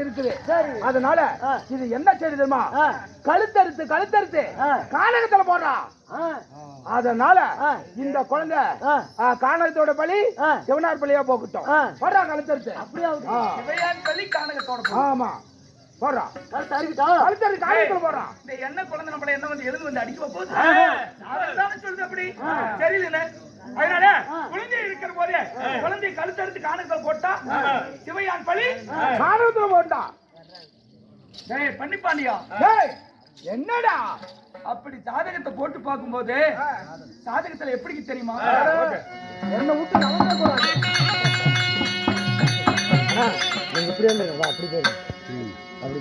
இருக்குது. அதனால இது என்ன செய்யுது தெரியுமா? கழுத்தறுத்து கானகத்துல போடுறான். அதனால இந்த குழந்தை கானகத்தோட பலி சிவனார் பலியா போகட்டும். போடுறா கழுத்தறுத்து. ஆமா போடுறா கழுத்தறுத்து கானகத்துல போடுறான். இந்த என்ன குழந்தை நம்மள என்ன வந்து எழுந்து வந்து அடிக்க போகுது சொல்லுது அப்படி தெரியல. அதனால குழந்தை இருக்கிற போதே குழந்தை கழுத்தறுத்து கானகத்துல போட்டா சிவையான் பலி கானகத்துல போட்டா. பண்ணிப்பாண்டியா என்னடா அப்படி ஜாதகத்தை போட்டு பார்க்கும்போது ஜாதகத்துல எப்படி தெரியுமா? என்ன விட்டு நடக்க கூடாது. நீங்க இப்படி இருந்தீங்க அப்படி போய் அப்படி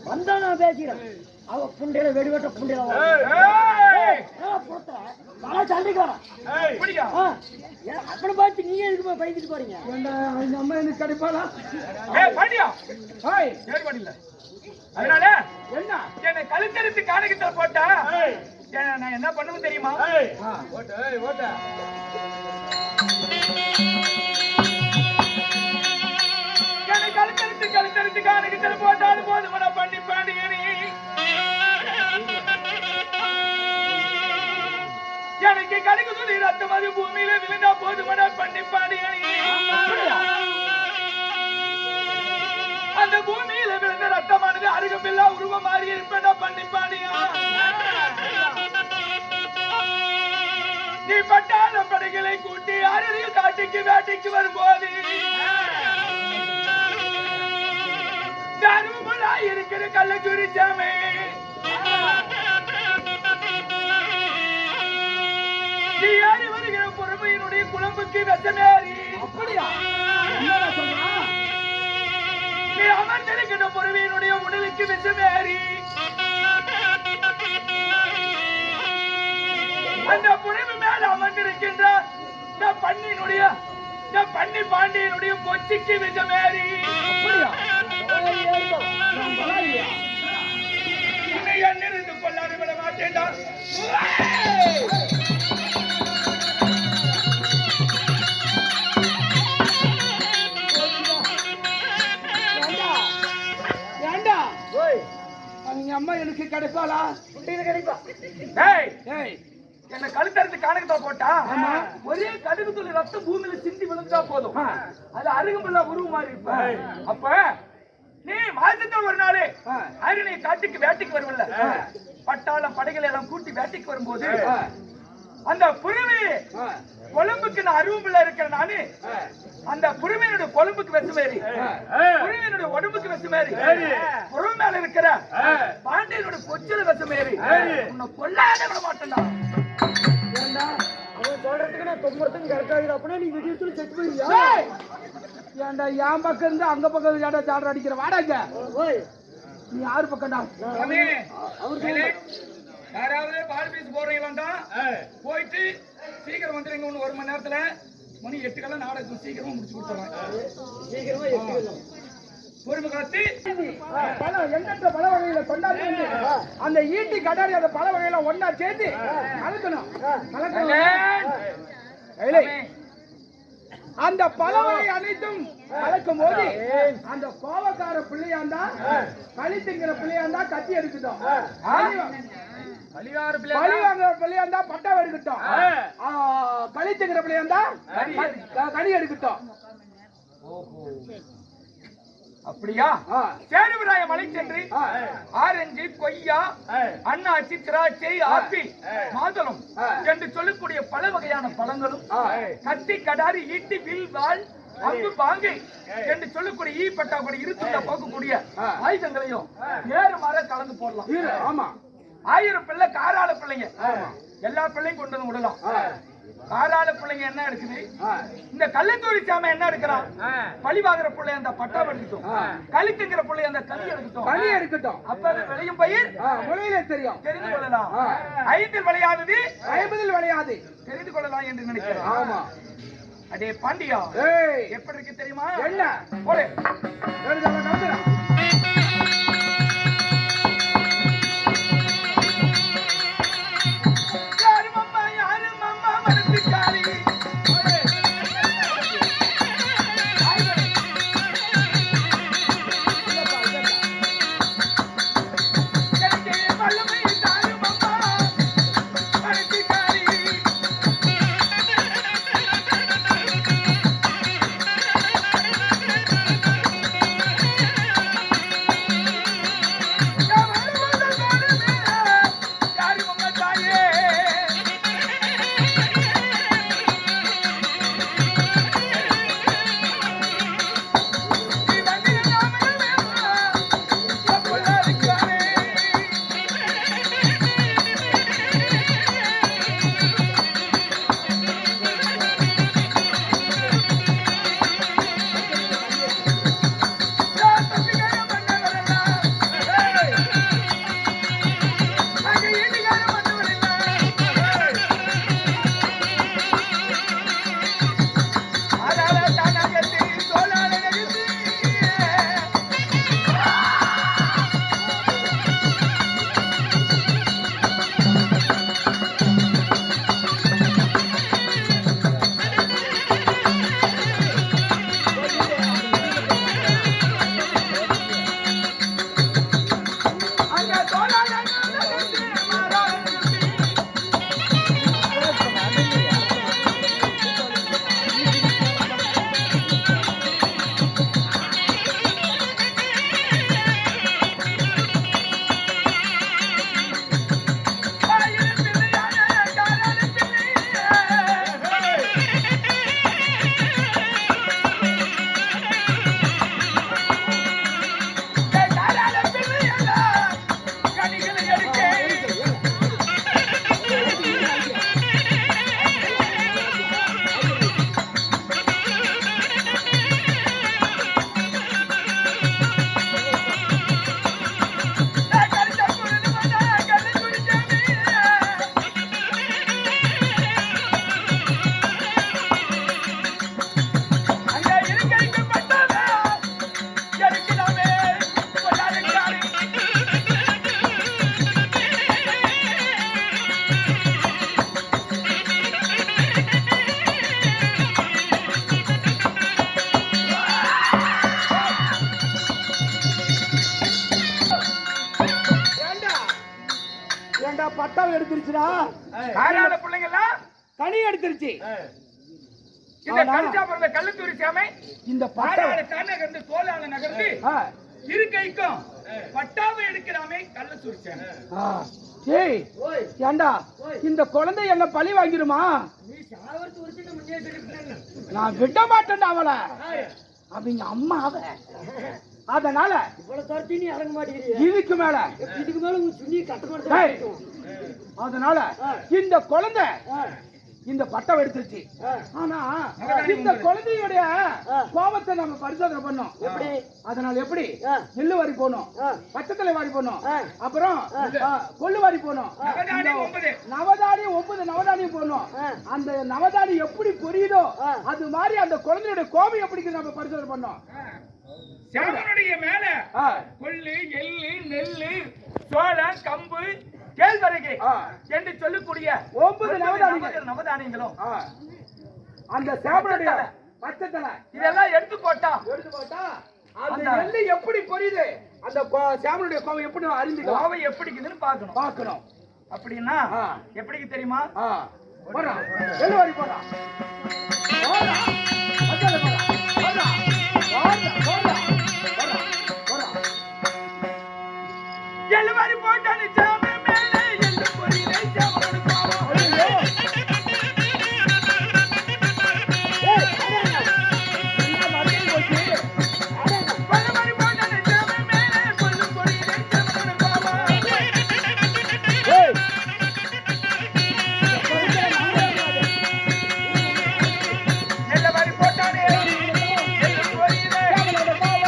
வந்தானா பேசுறேன். அவ புண்டையில வெடிவட்ட புண்டையில அப்படி பார்த்து நீங்க எதுக்கு பயந்துட்டு போறீங்க? இந்த அம்மா எனக்கு கிடைப்பாளா? அதனால என்ன என்னை கழுத்தறுத்து கானகத்துல போட்டா நான் என்ன பண்ணுவேன் தெரியுமா? என்னை கழுத்தறுத்து கானகத்துல போட்டாலும் போதுமன பண்ணி பாண்டியனி எனக்கு கடுகு துணி ரத்தம் அது பூமியில விழுந்தா போதுமன பண்ணி பாண்டியனி அந்த பூமியில விழுந்த ரத்தமானது அருகம்பில்லா உருவம் மாறி இருப்பேன் பண்ணி பாண்டியா நீ பட்டாள படைகளை கூட்டி அருகில் காட்டுக்கு வேட்டைக்கு வரும்போது இருக்கிற கள்ளச்சூரி சாமி நீ யாரி வருகிற பொறுமையினுடைய குழம்புக்கு வெச்சமேறி அப்படியா? நீ அமர்ந்திருக்கிற பொறுமையினுடைய உடலுக்கு வெச்சமேறி அந்த புறவி மேல அமர்ந்திருக்கின்ற இந்த பண்ணினுடைய இந்த பண்ணி பாண்டியனுடைய கொச்சிக்கு விஜமேரி என்னை எண்ணிருந்து கொள்ளாது விட மாட்டேன்டா. அம்மா எனக்கு கிடைப்பாளா? கிடைப்பா. என்ன கழுத்தறுத்து காணகத்தா போட்டா ஒரே கடுகு துளி ரத்தம் பூமியில சிந்தி விழுந்தா போதும். அது அருகம்புள்ள உருவமாறி இருப்ப. அப்ப நீ மாசத்துல ஒரு நாள் அருணை காட்டுக்கு வேட்டைக்கு வருவல்ல, பட்டாளம் படைகளை எல்லாம் கூட்டி வேட்டைக்கு வரும்போது அந்த புறவி கொழும்புக்கு நான் அருவம்புள்ள இருக்கிற நானு அந்த புறவினுடைய கொழும்புக்கு வெசுமேறி புறவினுடைய உடம்புக்கு வெசுமேறி புறவு மேல இருக்கிற பாண்டியனுடைய கொச்சில வெசுமேறி உன்னை கொல்லாத விட மாட்டேன்டா. அவன் சொல்றதுக்கு நான் தொம்பறதுக்கு கரெக்டாக அப்படின்னா நீ விடியத்துல செத்து போயிருவியா? ஏன்டா என் பக்கம் இருந்து அங்க பக்கம் ஏடா ஜாடர் அடிக்கிற வாடாங்க. நீ யாரு பக்கம்டா? யாராவது பால் பீஸ் போறீங்களாண்டா போயிட்டு சீக்கிரம் வந்துருங்க. ஒண்ணு 1 மணி நேரத்துல மணி 8 நாடகம் சீக்கிரமா முடிச்சு கொடுத்துறேன். சீக்கிரமா 8 பொறுமை காத்து பழம் எண்ணற்ற பழ வகையில கொண்டாந்து அந்த ஈட்டி கடாரி அந்த பழ வகையில ஒன்னா சேர்த்து கலக்கணும். அந்த பழவகை அனைத்தும் கலக்கும் போது அந்த கோவக்கார பிள்ளையாண்டா களி திங்கிற பிள்ளையாண்டா கத்தி எடுக்கட்டும், பழிவாங்க பிள்ளையாண்டா பட்டாவை எடுக்கட்டும், களி திங்கிற பிள்ளையாண்டா கனி எடுக்கட்டும். அப்படியா? சேருவிராய மலை சென்று ஆரஞ்சு, கொய்யா, அன்னாச்சி, திராட்சை, ஆப்பிள், மாதுளம் என்று சொல்லக்கூடிய பல வகையான பழங்களும் கத்தி, கடாரி, ஈட்டி, வில், வாள், அம்பு, பாங்கை என்று சொல்லக்கூடிய ஈ பட்டா கூட இருத்துள்ள போக்கக்கூடிய ஆயுதங்களையும் ஏறு மாற கலந்து போடலாம். ஆமா, 1000 பிள்ளை காராள பிள்ளைங்க எல்லா பிள்ளையும் கொண்டு வந்து விடலாம். காராள பிள்ளைங்க என்ன இருக்குது, இந்த கள்ளத்தூரி சாம என்ன எடுக்கிறான், பழி வாங்குற பிள்ளை அந்த பட்டாவை எடுக்கட்டும், கழித்துங்கிற பிள்ளை அந்த கனி எடுக்கட்டும். அப்ப விளையும் பயிர் மொழியில தெரிந்து கொள்ளலாம். 5 விளையாதது 50 விளையாது தெரிந்து கொள்ளலாம் என்று நினைக்கிறேன். ஆமா. அதே பாண்டியா எப்படி இருக்கு தெரியுமா? என்ன போடு பட்டாவை எடுத்துருச்சுடா. காரால பிள்ளைங்க எல்லாம் கனி எடுத்துருச்சு. இந்த கடிச்சா பிறந்த கள்ளத்தூரி சாமை இந்த பட்டாவை தானே கண்டு தோலால நகர்ந்து இரு கைக்கும் பட்டாவை எடுக்கிறாமே கள்ளத்தூரி சாமை. ஏய் ஏண்டா இந்த குழந்தை என்ன பழி வாங்கிருமா? நான் விட மாட்டேன்டா அவளை. அவங்க அம்மா அவ. அதனால இதுக்கு மேல அதனால இந்த குழந்தை இந்த பட்டம் எடுத்துருச்சு. ஆனா இந்த குழந்தையுடைய கோபத்தை நம்ம பரிசோதனை பண்ணோம். எப்படி? அதனால எப்படி நெல்லு வாரி போனோம், பச்சத்தலை வாரி போனோம், அப்புறம் கொள்ளு வாரி போனோம், நவதானி 9 நவதானியம் போனோம். அந்த நவதானி எப்படி பொரியுதோ அது மாதிரி அந்த குழந்தையுடைய கோபம் எப்படி நம்ம பரிசோதனை பண்ணோம். சாமனுடைய மேல கொள்ளு, எள்ளு, நெல்லு, சோளம், கம்பு, கேழ்வரகு என்று சொல்லக்கூடிய 9 நவதானியங்களும் அந்த சாமனுடைய பச்சத்தலை இதெல்லாம் எடுத்து போட்டா அந்த நெல்லு எப்படி பொரியுது, அந்த சாமனுடைய கோபம் எப்படி அறிந்துக்கலாம், கோபம் எப்படிக்குதுன்னு பார்க்கணும். அப்படின்னா எப்படிக்கு தெரியுமா? எள்ளு வாரி போடுறான், எல்லுவாரி போட்டானு சாமி மேலே எள்ளு பொரியுதே சாமனோட பாவம். எல்லுவாரி போட்டானு சாமி மேலே கொள்ளு பொரியுதே சாமனோட பாவம். எல்லுவாரி போட்டானே எள்ளு பொரியுதே சாமனோட பாவம்.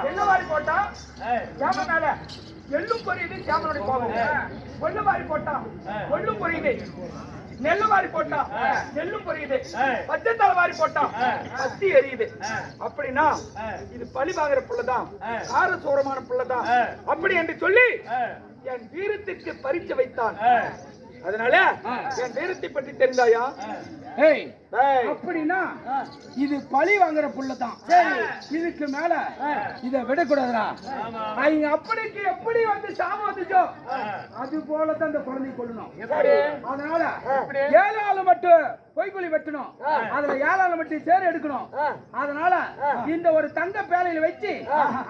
எல்லுவாரி போட்டானே எள்ளும் பொரியுது சாமனுடைய கோபம். கொள்ளு வாரி போட்டா கொள்ளும் பொரியுது, நெல்லு வாரி போட்டா நெல்லும் பொரியுது, பச்சைத்தலை வாரி போட்டா பத்தி எரியுது. அப்படின்னா இது பழி வாங்குற புள்ளதான், ஆரசூரமான புள்ளதான் அப்படி என்று சொல்லி என் வீரத்திற்கு பரிச்சு வைத்தான். அதனால என் வீரத்தை பற்றி தெரிந்தாயா? அப்படின்னா இது பழி வாங்குற புள்ளதான். இதுக்கு மேல இத விடக்கூடாதுடா. அவங்க அப்படிக்கு எப்படி வந்து சாபம் வந்துச்சோ அது போலதான் அந்த குழந்தை கொள்ளணும். அதனால 7 ஆளு மட்டும் பொய்க்குழி வெட்டணும், அதுல 7 ஆளு மட்டும் சேர எடுக்கணும். அதனால இந்த ஒரு தங்க பேலையில வச்சு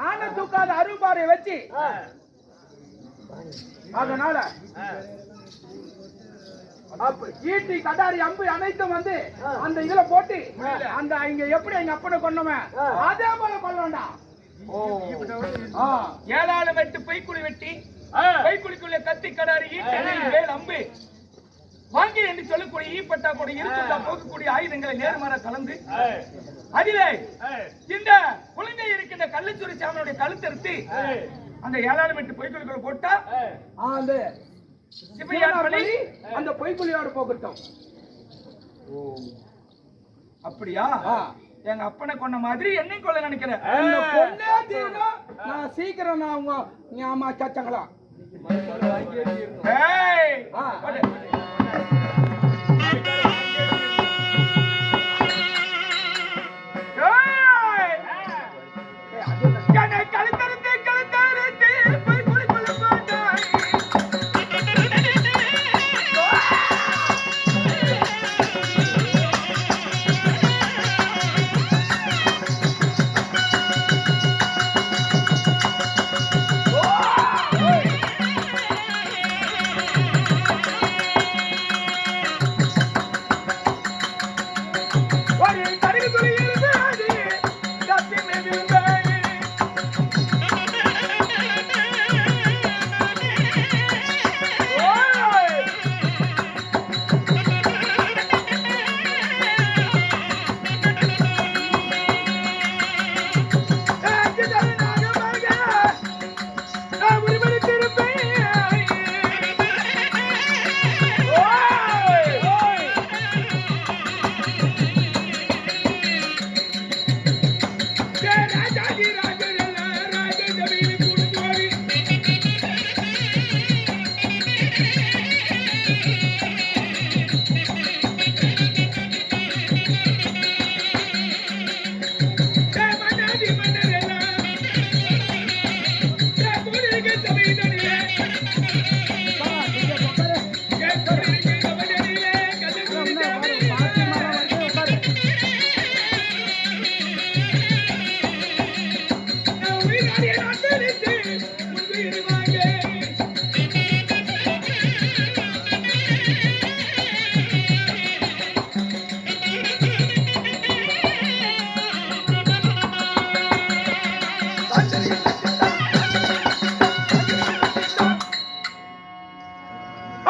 ஆன தூக்காத அரும்பாறையை வச்சு அதனால ஈட்டி கடாரி அம்பு அனைத்தும் வந்து அந்த இதுல போட்டு அந்த இங்க எப்படி எங்க அப்பனை கொண்டோமே அதே போல கொள்ளோண்டா. 7 ஆளு வெட்டு பொய்க்குழி வெட்டி பொய்க்குழிக்குள்ள கத்தி கடாரி வேல் அம்பு வாங்கி என்று சொல்லக்கூடிய ஈப்பட்டா கூட இருக்குதா போகக்கூடிய ஆயுதங்களை நேர்மாற கலந்து அதிலே இந்த குழந்தை இருக்கின்ற கள்ளச்சூரி சாமனுடைய கழுத்தறுத்து அந்த 7 ஆளு வெட்டு பொய்க்குழிக்குள்ள போட்டா அந்த அந்த பொய்க்குழியோட போகட்டும். அப்படியா? எங்க அப்பனை கொண்ட மாதிரி என்னை கொள்ள நினைக்கிறேன். நான் சீக்கிரம் நான் உங்க ஆமா சச்சங்களா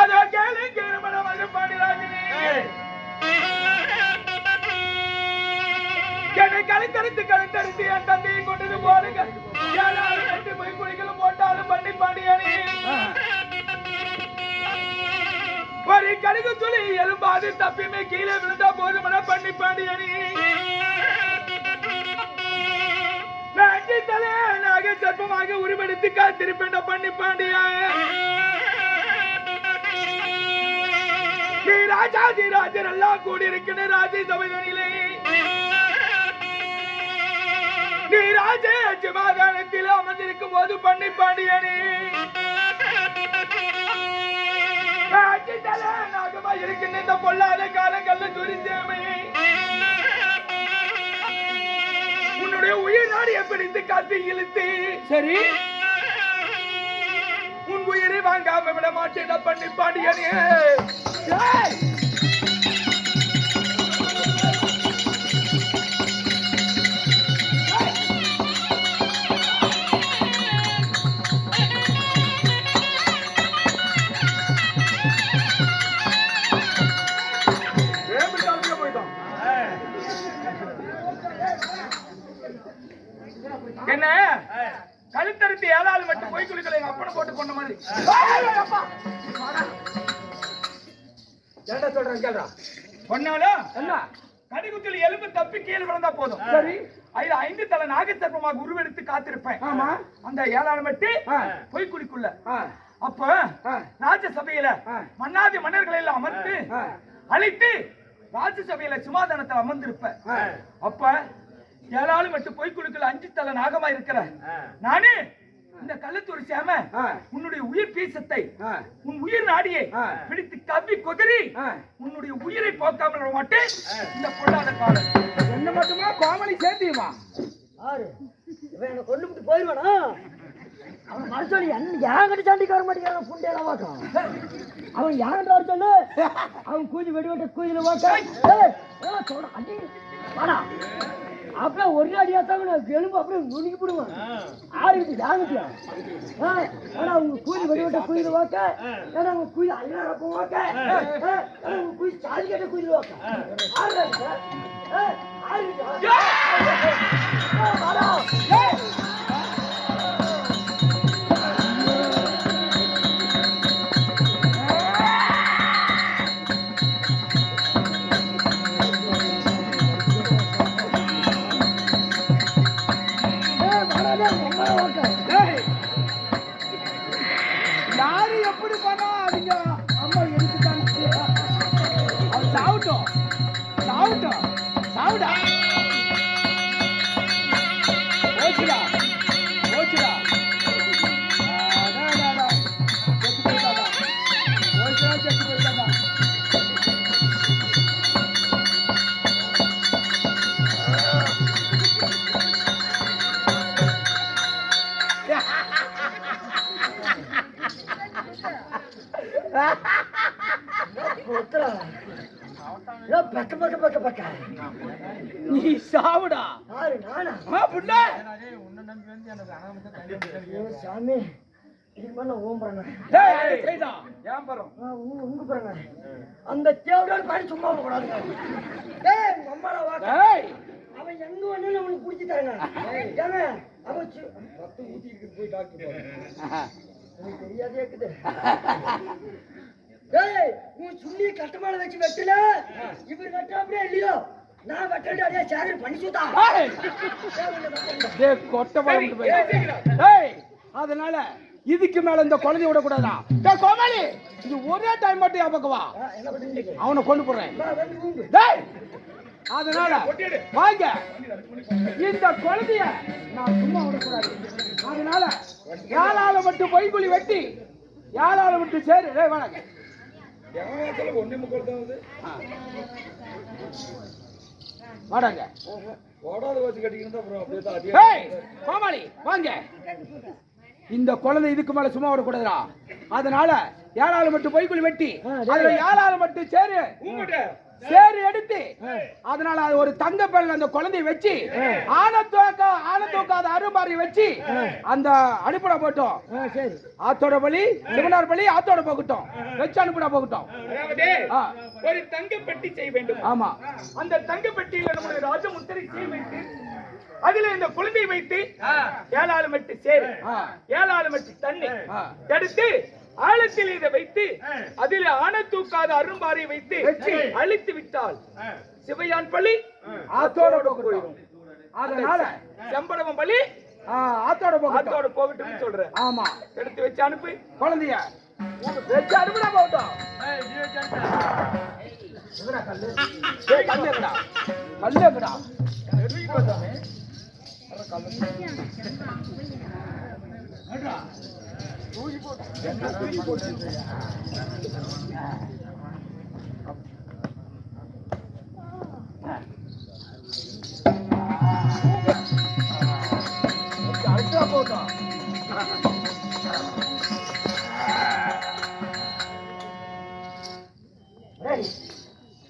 அதோ கேளு கேளுமன மகப்பாடி ராஜினி என்னை கழுத்தறுத்து என் தந்தையை கொண்டது போலுங்க ஏழாலும் கட்டி போய் குளிக்கலும் போட்டாலும் பண்ணி பாடியானே ஒரு கடுகு துளி எலும்பாது தப்பியுமே கீழே விழுந்தா போதுமன பண்ணி பாடியானே நாக சர்ப்பமாக உருவெடுத்து காத்திருப்பேன் பண்ணி பாண்டியா நீ ராஜாதி ராஜர் எல்லாம் கூடியிருக்கிற ராஜி சபைதனிலே நீ ராஜ மாகாணத்தில் அமர்ந்திருக்கும் போது பண்ணி பாண்டியனே நாகமா இருக்கின்ற இந்த பொல்லாத காலங்கள்ல துரிந்தேமே உன்னுடைய உயிர் நாடிய பிடித்து காத்து இழுத்து சரி உன் உயிரை வாங்காம விட மாட்டேன் பண்ணி பாண்டியனே என்ன கழுத்தறுத்து ஏழாள் மட்டும் போய் குளிக்கல எங்க அப்பனை போட்டு கொண்ட மாதிரி என்ன சொல்றேன் கேள்றா பொண்ணாலும் என்ன கடிகுத்தில் எலும்பு தப்பி கீழே விழுந்தா போதும் சரி ஐந்து 5 தலை நாகத்தர்ப்பமாக உருவெடுத்து காத்திருப்பேன் ஆமா அந்த ஏழாள் மட்டும் போய் குளிக்குள்ள அப்ப ராஜசபையில மன்னாதி மன்னர்களை எல்லாம் அமர்த்து அழைத்து ராஜசபையில சிம்மாதனத்தில் அமர்ந்திருப்ப அப்ப ஏழாளு மட்டும் போய் குழுக்கள் 5 தலை நாகமா இருக்கிற நானே இந்த கள்ளத்தூர் சேம உன்னுடைய உயிர் பீசத்தை உன் உயிர் நாடியை பிடித்து கவ்வி கொதறி உன்னுடைய உயிரை போக்காமல் விட மாட்டேன் இந்த பொல்லாத காலம் என்ன மட்டுமா கோமலி சேர்த்தியுமா ஆறு இவன் கொண்டு விட்டு போயிடுவானா அவன் மறுச்சொல்லி யாங்கிட்ட சாண்டிக்கு வர மாட்டேங்கிறான் புண்டையெல்லாம் பார்க்கலாம் அவன் யாங்கிட்ட வர சொல்லு அவன் கூதி வெடிவட்ட கூதியில பார்க்க சொல்ற அடி வாடா அப்படியே ஒரே அடியா தாங்க எலும்பு அப்படியே நுணுக்கி போடுவான் ஆறுகிட்டு யாங்கிட்டியா ஆனா உங்க கூதி வெடிவட்ட கூதியில பார்க்க ஏன்னா உங்க கூதி அல்லாரப்ப பார்க்க உங்க கூதி சாதி கேட்ட கூதியில பார்க்க ஆறுகிட்டா யாரு எப்படி பண்ணா அவங்க அம்மா எடுத்துட்டாங்க அவன் சாப்பிட்டோம் சாப்பிடா ஓச்சுடா செத்து போயிட்டாடா நீ சாவுடா புள்ள சாமி இது பண்ண ஓம்புறாங்க உங்க போறாங்க அந்த தேவடால் பாடி சும்மா போகக்கூடாது அவன் எங்க வந்து அவனுக்கு பிடிச்சிட்டாங்க ஏங்க அவன் போய் டாக்டர் தெரியாதே இருக்குது உன் சுள்ளி கட்டமான வச்சு வெட்டல இவர் வெட்ட அப்படியே இல்லையோ நான் வெட்டா அதே சேரி பண்ணி சுத்தா அதனால இதுக்கு மேல இந்த குழந்தைய விடக்கூடாதா கோமாளி இது ஒரே டைம் மட்டும் ஞாபகவா அவனை கொண்டு போடுறேன் அதனால வாங்க இந்த குழந்தைய நான் சும்மா விடக்கூடாது அதனால யாழால மட்டும் பொய்குழி வெட்டி யாழால மட்டும் சரி வாங்க வாடாங்க கோமாளி வாங்க இந்த குழந்தை இதுக்கு மேல சும்மா விடக்கூடாதுடா அதனால யாழால மட்டும் பொய்குழி வெட்டி அதுல யாழால மட்டும் சேரு சேறு எடுத்து அதனால அது ஒரு தங்க பெல்ல அந்த குழந்தையை வச்சு ஆனத்தோக்காத அருமாரி வச்சு அந்த அனுப்பிட போட்டோம். சரி ஆத்தோட பலி சிவனார் பலி ஆத்தோட போகட்டும் வச்சு அனுப்பிட போகட்டும். ஒரு தங்க பெட்டி செய்ய வேண்டும். ஆமா, அந்த தங்க பெட்டியில நம்முடைய ராஜமுத்திரை செய்ய வைத்து அதுல இந்த குழந்தையை வைத்து 7 மெட்டு சேரு 7 மெட்டு தண்ணி எடுத்து ஆழத்தில் இதை வைத்து அதில் ஆன தூக்காத அரும்பாறை வைத்து அழித்து விட்டால் சிவையான் பலி ஆத்தோட போயிடும். அதனால செம்படவன் பலி ஆத்தோட போகட்டும் சொல்றேன். ஆமா, எடுத்து வச்சு அனுப்பு குழந்தைய வச்சு அனுப்பிட போகட்டும். கல்லுங்கடா போட்டோம்.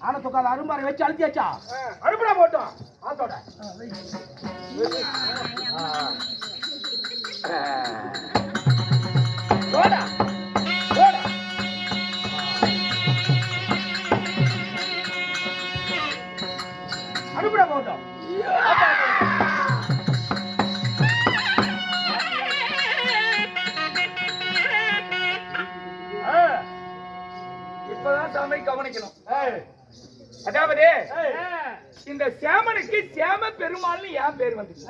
ஆனத்துக்கால அரும்பாறை வச்சு அழுத்தியாச்சா அனுப்பிட போட்டோம். ஆத்தோட அனுப்பிட போட்டோம். இப்பதான் சாமி கவனிக்கணும். அதாவது இந்த சேமனுக்கு சேம பெருமாள்னு ஏன் பேர் வந்துச்சு?